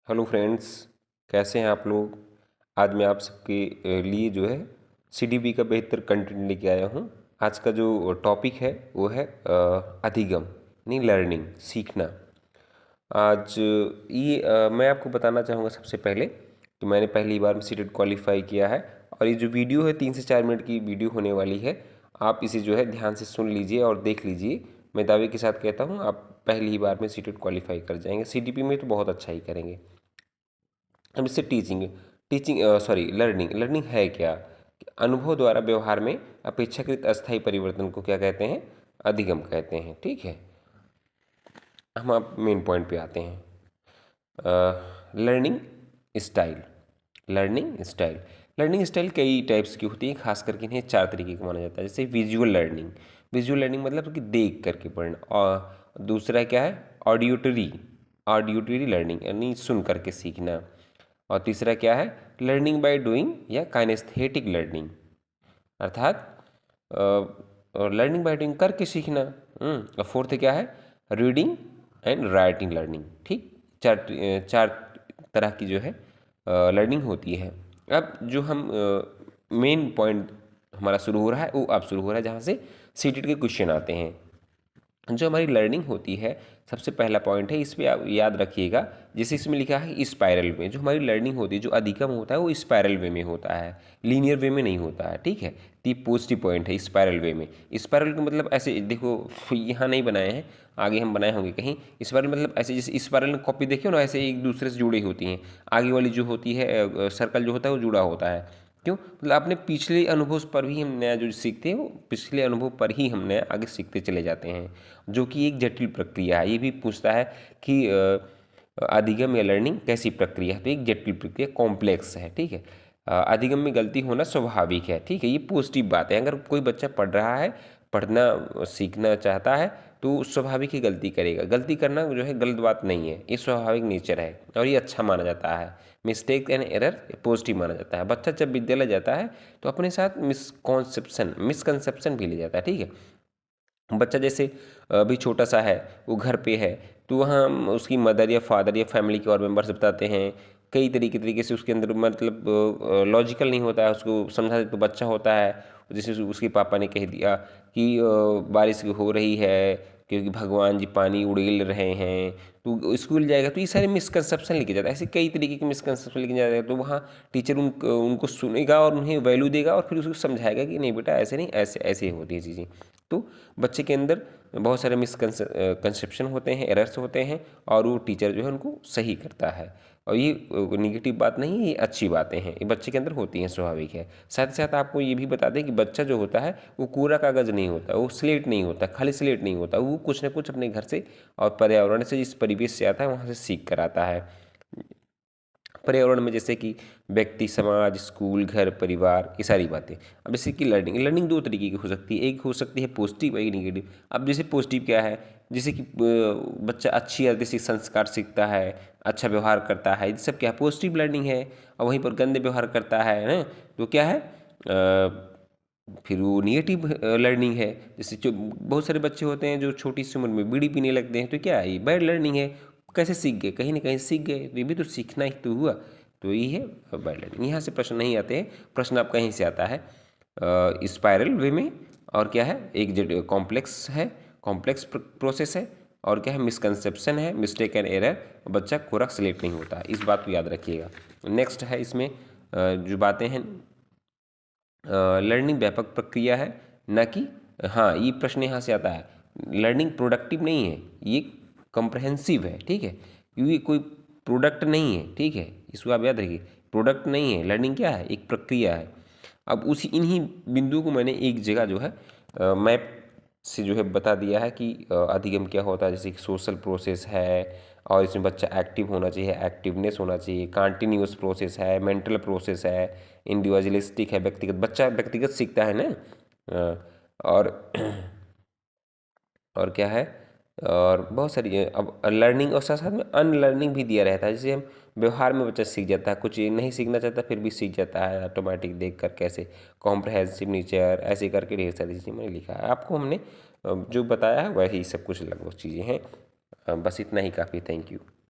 Hello friends, कैसे हैं आप लोग। आज मैं आप सबके लिए जो है सीडीपी का बेहतर कंटेंट लेके आया हूँ। आज का जो टॉपिक है वो है अधिगम यानी लर्निंग, सीखना। आज मैं आपको बताना चाहूँगा सबसे पहले कि मैंने पहली बार में सीटेट क्वालिफाई किया है। और ये जो वीडियो है 3 से 4 मिनट की वीडियो होने वाली है। आप इसे जो है ध्यान से सुन लीजिए और देख लीजिए। मैं दावे के साथ कहता हूँ आप पहली ही बार में सीटेट क्वालिफाई कर जाएंगे। सीडीपी में तो बहुत अच्छा ही करेंगे। अब इससे लर्निंग लर्निंग है क्या। अनुभव द्वारा व्यवहार में अपेक्षाकृत अस्थायी परिवर्तन को क्या कहते हैं, अधिगम कहते हैं। ठीक है, हम आप मेन पॉइंट पे आते हैं। Learning style. लर्निंग स्टाइल कई टाइप्स की होती है, खास करके इन्हें 4 तरीके का माना जाता है। जैसे विजुअल लर्निंग मतलब कि देख करके पढ़ना। और दूसरा क्या है, ऑडियोटरी लर्निंग यानी सुन करके सीखना। और तीसरा क्या है, लर्निंग बाय डूइंग या काइनेस्थेटिक लर्निंग, अर्थात और लर्निंग बाय डूइंग करके सीखना। और फोर्थ क्या है, रीडिंग एंड राइटिंग लर्निंग। ठीक, चार चार तरह की जो है लर्निंग होती है। अब जो हम मेन पॉइंट हमारा शुरू हो रहा है वो अब शुरू हो रहा है जहाँ से सीटेट के क्वेश्चन आते हैं। जो हमारी लर्निंग होती है, सबसे पहला पॉइंट है, इस पे आप याद रखिएगा। जैसे इसमें लिखा है स्पाइरल में, जो हमारी लर्निंग होती है, जो अधिगम होता है वो स्पाइरल वे में होता है, लीनियर वे में नहीं होता है। ठीक है, तो ये पॉजिटिव पॉइंट है स्पाइरल वे में। स्पाइरल का मतलब ऐसे देखो, यहाँ नहीं बनाए हैं, आगे हम बनाए होंगे कहीं। स्पाइरल मतलब ऐसे, जैसे स्पाइरल में कॉपी देखियो ना, ऐसे एक दूसरे से जुड़ी होती हैं। आगे वाली जो होती है सर्कल जो होता है वो जुड़ा होता है। क्यों, मतलब अपने पिछले अनुभव पर ही हम नया जो सीखते हैं वो पिछले अनुभव पर ही हम नया आगे सीखते चले जाते हैं, जो कि एक जटिल प्रक्रिया है। ये भी पूछता है कि अधिगम या लर्निंग कैसी प्रक्रिया है, तो एक जटिल प्रक्रिया, कॉम्प्लेक्स है। ठीक है, अधिगम में गलती होना स्वाभाविक है। ठीक है, ये पॉजिटिव बात है। अगर कोई बच्चा पढ़ रहा है, पढ़ना सीखना चाहता है, तो स्वाभाविक ही गलती करेगा। गलती करना जो है गलत बात नहीं है, ये स्वाभाविक नेचर है और ये अच्छा माना जाता है। मिस्टेक एंड एरर पॉजिटिव माना जाता है। बच्चा जब विद्यालय जाता है तो अपने साथ मिसकंसेप्शन भी ले जाता है। ठीक है, बच्चा जैसे अभी छोटा सा है, वो घर पे है, तो वहाँ उसकी मदर या फादर या फैमिली के और मेंबर्स बताते हैं कई तरीके से, उसके अंदर मतलब लॉजिकल नहीं होता है, उसको समझा दे तो बच्चा होता है। जैसे उसके पापा ने कह दिया कि बारिश हो रही है क्योंकि भगवान जी पानी उड़ेल रहे हैं, तो स्कूल जाएगा तो ये सारे मिसकंसेप्शन लेके जाता है। ऐसे कई तरीके के मिसकंसेप्शन लेके जाता है, तो वहाँ टीचर उनको सुनेगा और उन्हें वैल्यू देगा और फिर उसको समझाएगा कि नहीं बेटा ऐसे नहीं, ऐसे ऐसे होती है चीज़ें। तो बच्चे के अंदर बहुत सारे मिसकंसेप्शन होते हैं, एरर्स होते हैं, और वो टीचर जो है उनको सही करता है। और ये निगेटिव बात नहीं है, ये अच्छी बातें हैं, ये बच्चे के अंदर होती हैं, स्वाभाविक है। साथ ही साथ आपको ये भी बता दें कि बच्चा जो होता है वो कोरा कागज़ नहीं होता, वो स्लेट नहीं होता, खाली स्लेट नहीं होता, वो कुछ ना कुछ अपने घर से और पर्यावरण से, जिस परिवेश से आता है वहाँ से सीख कर आता है। पर्यावरण में जैसे कि व्यक्ति, समाज, स्कूल, घर, परिवार, ये सारी बातें। अब जैसे कि लर्निंग 2 तरीके की हो सकती है, एक हो सकती है पॉजिटिव, एक निगेटिव। अब जैसे पॉजिटिव क्या है, जैसे कि बच्चा अच्छी आदत से संस्कार सीखता है, अच्छा व्यवहार करता है, ये सब क्या है, पॉजिटिव लर्निंग है। और वहीं पर गंदे व्यवहार करता है ना, तो क्या है, फिर वो निगेटिव लर्निंग है। जैसे जो बहुत सारे बच्चे होते हैं जो छोटी सी उम्र में बीड़ी पीने लगते हैं, तो क्या है, ये बैड लर्निंग है। कैसे सीख गए, कहीं ना कहीं सीख गए, तो ये भी तो सीखना ही तो हुआ, तो ये है बैड लर्निंग। यहाँ से प्रश्न नहीं आते हैं, प्रश्न आप कहीं से आता है स्पाइरल वे में, और क्या है, एक कॉम्प्लेक्स प्रोसेस है, और क्या है, मिसकंसेप्शन है, मिस्टेक एंड एरर, बच्चा कोरा सिलेक्ट नहीं होता है। इस बात को याद रखिएगा। नेक्स्ट है इसमें जो बातें हैं, लर्निंग व्यापक प्रक्रिया है, न कि, हाँ ये प्रश्न यहाँ से आता है, लर्निंग प्रोडक्टिव नहीं है, ये कम्प्रहेंसिव है। ठीक है, क्योंकि कोई प्रोडक्ट नहीं है। ठीक है, इसको आप याद रखिए, प्रोडक्ट नहीं है, लर्निंग क्या है, एक प्रक्रिया है। अब उसी इन्हीं बिंदुओं को मैंने एक जगह जो है मैप से जो है बता दिया है कि अधिगम क्या होता है। जैसे कि सोशल प्रोसेस है, और इसमें बच्चा एक्टिव होना चाहिए, एक्टिवनेस होना चाहिए, कंटिन्यूअस प्रोसेस है, मेंटल प्रोसेस है, इंडिविजुअलिस्टिक है, व्यक्तिगत, बच्चा व्यक्तिगत सीखता है ना। और और क्या है, और बहुत सारी अब लर्निंग, और साथ साथ में अनलर्निंग भी दिया रहता है। जैसे हम व्यवहार में बच्चा सीख जाता है, कुछ नहीं सीखना चाहता फिर भी सीख जाता है ऑटोमेटिक देख कर, कैसे कॉम्प्रहेंसिव नेचर, ऐसे करके ढेर सारी चीज़ें मैंने लिखा है। आपको हमने जो बताया है वही सब कुछ लगभग चीज़ें हैं। बस इतना ही काफ़ी। Thank you.